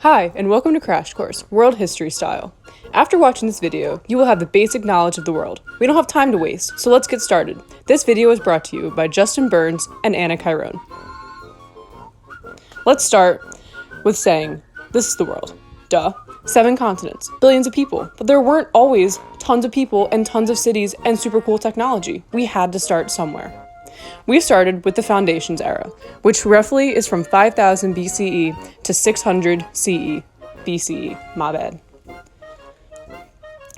Hi, and welcome to Crash Course, World History Style. After watching this video, you will have the basic knowledge of the world. We don't have time to waste, so let's get started. This video is brought to you by Justin Burns and Anna Cairone. Let's start with saying, this is the world. Duh. 7 continents, billions of people, but there weren't always tons of people and tons of cities and super cool technology. We had to start somewhere. We started with the Foundations era, which roughly is from 5000 BCE to 600 CE. BCE, my bad.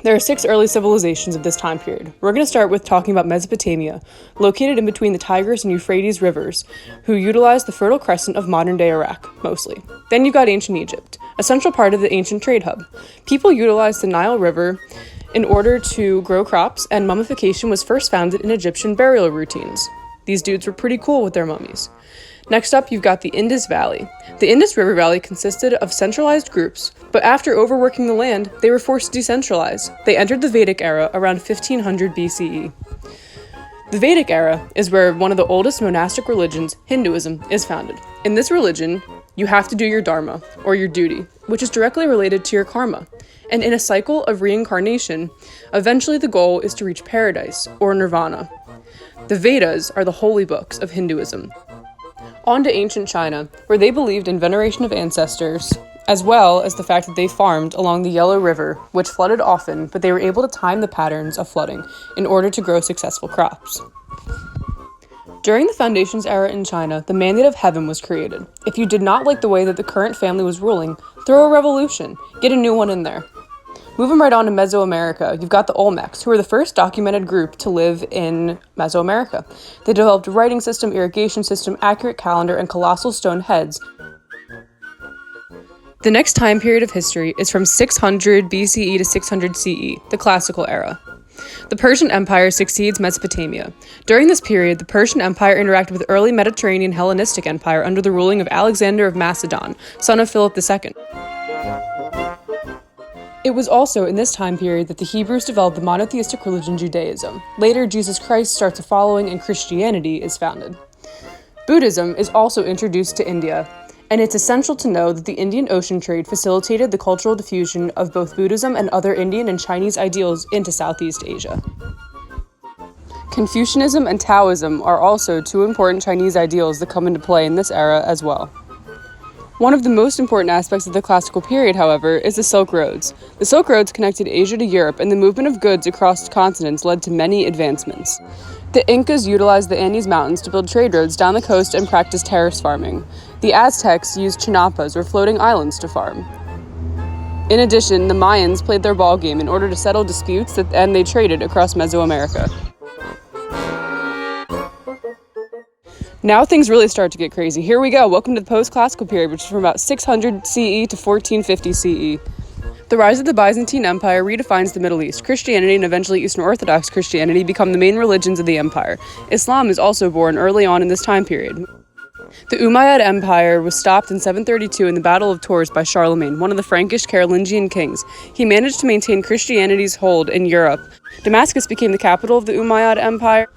There are 6 early civilizations of this time period. We're going to start with talking about Mesopotamia, located in between the Tigris and Euphrates rivers, who utilized the Fertile Crescent of modern-day Iraq, mostly. Then you've got ancient Egypt, a central part of the ancient trade hub. People utilized the Nile River in order to grow crops, and mummification was first founded in Egyptian burial routines. These dudes were pretty cool with their mummies. Next up, you've got the Indus Valley. The Indus River Valley consisted of centralized groups, but after overworking the land, they were forced to decentralize. They entered the Vedic era around 1500 BCE. The Vedic era is where one of the oldest monastic religions, Hinduism, is founded. In this religion, you have to do your dharma, or your duty, which is directly related to your karma. And in a cycle of reincarnation, eventually the goal is to reach paradise, or nirvana. The Vedas are the holy books of Hinduism. On to ancient China, where they believed in veneration of ancestors, as well as the fact that they farmed along the Yellow River, which flooded often, but they were able to time the patterns of flooding in order to grow successful crops. During the Foundations era in China, the mandate of heaven was created. If you did not like the way that the current family was ruling, throw a revolution, get a new one in there. Moving right on to Mesoamerica, you've got the Olmecs, who were the first documented group to live in Mesoamerica. They developed a writing system, irrigation system, accurate calendar, and colossal stone heads. The next time period of history is from 600 BCE to 600 CE, the Classical era. The Persian Empire succeeds Mesopotamia. During this period, the Persian Empire interacted with early Mediterranean Hellenistic Empire under the ruling of Alexander of Macedon, son of Philip II. It was also in this time period that the Hebrews developed the monotheistic religion Judaism. Later, Jesus Christ starts a following and Christianity is founded. Buddhism is also introduced to India, and it's essential to know that the Indian Ocean trade facilitated the cultural diffusion of both Buddhism and other Indian and Chinese ideals into Southeast Asia. Confucianism and Taoism are also 2 important Chinese ideals that come into play in this era as well. One of the most important aspects of the classical period, however, is the Silk Roads. The Silk Roads connected Asia to Europe, and the movement of goods across continents led to many advancements. The Incas utilized the Andes Mountains to build trade roads down the coast and practice terrace farming. The Aztecs used chinapas, or floating islands, to farm. In addition, the Mayans played their ball game in order to settle disputes, and they traded across Mesoamerica. Now things really start to get crazy. Here we go. Welcome to the post-classical period, which is from about 600 CE to 1450 CE. The rise of the Byzantine Empire redefines the Middle East. Christianity and eventually Eastern Orthodox Christianity become the main religions of the empire. Islam is also born early on in this time period. The Umayyad Empire was stopped in 732 in the Battle of Tours by Charlemagne, one of the Frankish Carolingian kings. He managed to maintain Christianity's hold in Europe. Damascus became the capital of the Umayyad Empire.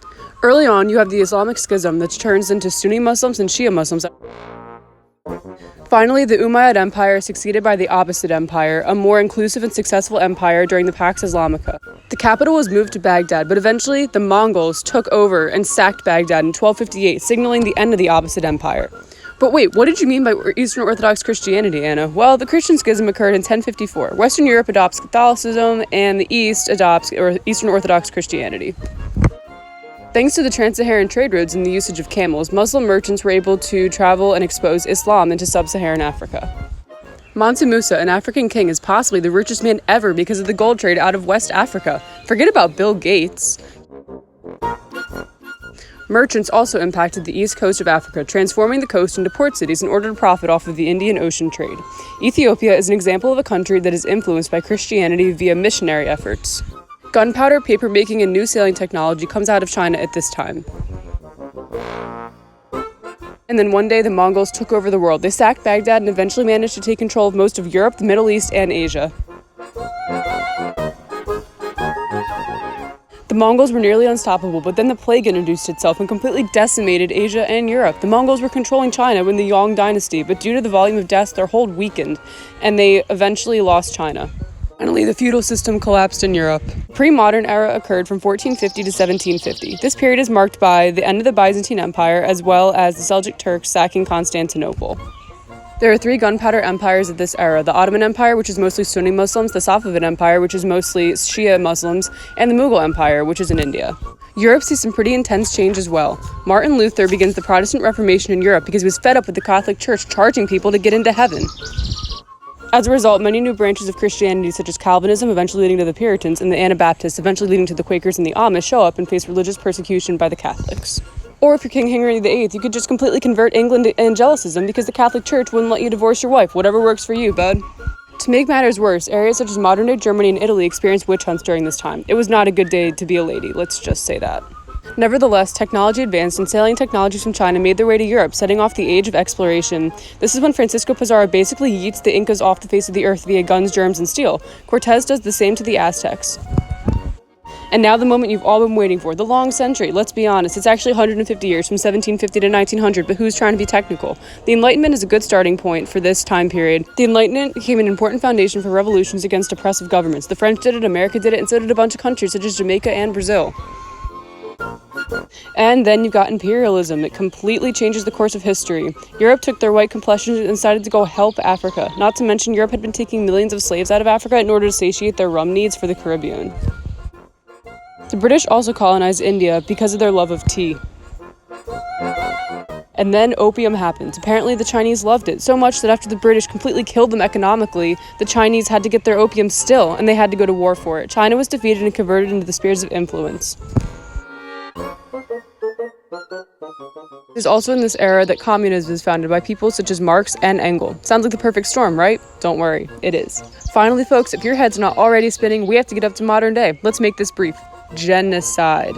Early on, you have the Islamic schism that turns into Sunni Muslims and Shia Muslims. Finally, the Umayyad Empire is succeeded by the Abbasid Empire, a more inclusive and successful empire during the Pax Islamica. The capital was moved to Baghdad, but eventually the Mongols took over and sacked Baghdad in 1258, signaling the end of the Abbasid Empire. But wait, what did you mean by Eastern Orthodox Christianity, Anna? Well, the Christian schism occurred in 1054. Western Europe adopts Catholicism, and the East adopts Eastern Orthodox Christianity. Thanks to the trans-Saharan trade roads and the usage of camels, Muslim merchants were able to travel and expose Islam into sub-Saharan Africa. Mansa Musa, an African king, is possibly the richest man ever because of the gold trade out of West Africa. Forget about Bill Gates. Merchants also impacted the east coast of Africa, transforming the coast into port cities in order to profit off of the Indian Ocean trade. Ethiopia is an example of a country that is influenced by Christianity via missionary efforts. Gunpowder, papermaking, and new sailing technology comes out of China at this time. And then one day the Mongols took over the world. They sacked Baghdad and eventually managed to take control of most of Europe, the Middle East, and Asia. The Mongols were nearly unstoppable, but then the plague introduced itself and completely decimated Asia and Europe. The Mongols were controlling China in the Yong dynasty, but due to the volume of deaths, their hold weakened, and they eventually lost China. Finally, the feudal system collapsed in Europe. The pre-modern era occurred from 1450 to 1750. This period is marked by the end of the Byzantine Empire, as well as the Seljuk Turks sacking Constantinople. There are three gunpowder empires of this era: the Ottoman Empire, which is mostly Sunni Muslims, the Safavid Empire, which is mostly Shia Muslims, and the Mughal Empire, which is in India. Europe sees some pretty intense change as well. Martin Luther begins the Protestant Reformation in Europe because he was fed up with the Catholic Church charging people to get into heaven. As a result, many new branches of Christianity, such as Calvinism, eventually leading to the Puritans, and the Anabaptists, eventually leading to the Quakers and the Amish, show up and face religious persecution by the Catholics. Or if you're King Henry VIII, you could just completely convert England to Angelicism because the Catholic Church wouldn't let you divorce your wife. Whatever works for you, bud. To make matters worse, areas such as modern-day Germany and Italy experienced witch hunts during this time. It was not a good day to be a lady, let's just say that. Nevertheless, technology advanced and sailing technologies from China made their way to Europe, setting off the age of exploration. This is when Francisco Pizarro basically yeets the Incas off the face of the earth via guns, germs, and steel. Cortez does the same to the Aztecs. And now the moment you've all been waiting for, the long century. Let's be honest, it's actually 150 years, from 1750 to 1900, but who's trying to be technical? The Enlightenment is a good starting point for this time period. The Enlightenment became an important foundation for revolutions against oppressive governments. The French did it, America did it, and so did a bunch of countries such as Jamaica and Brazil. And then you've got imperialism. It completely changes the course of history. Europe took their white complexion and decided to go help Africa. Not to mention, Europe had been taking millions of slaves out of Africa in order to satiate their rum needs for the Caribbean. The British also colonized India because of their love of tea. And then opium happens. Apparently the Chinese loved it so much that after the British completely killed them economically, the Chinese had to get their opium still, and they had to go to war for it. China was defeated and converted into the spheres of influence. It is also in this era that communism is founded by people such as Marx and Engels. Sounds like the perfect storm, right? Don't worry, it is. Finally, folks, if your head's not already spinning, we have to get up to modern day. Let's make this brief. Genocide.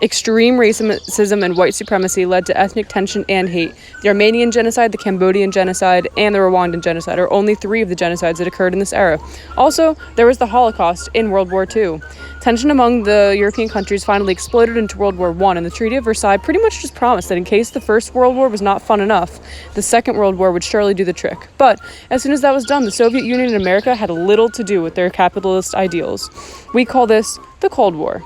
Extreme racism and white supremacy led to ethnic tension and hate. The Armenian genocide, the Cambodian genocide, and the Rwandan genocide are only three of the genocides that occurred in this era. Also, there was the Holocaust in World War II. Tension among the European countries finally exploded into World War I, and the Treaty of Versailles pretty much just promised that in case the First World War was not fun enough, the Second World War would surely do the trick. But as soon as that was done, the Soviet Union and America had little to do with their capitalist ideals. We call this the Cold War.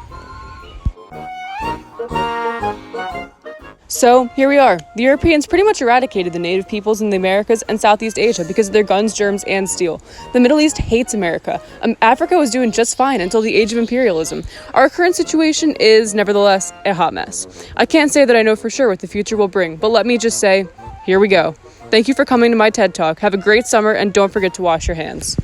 So, here we are. The Europeans pretty much eradicated the native peoples in the Americas and Southeast Asia because of their guns, germs, and steel. The Middle East hates America. Africa was doing just fine until the age of imperialism. Our current situation is, nevertheless, a hot mess. I can't say that I know for sure what the future will bring, but let me just say, here we go. Thank you for coming to my TED Talk. Have a great summer, and don't forget to wash your hands.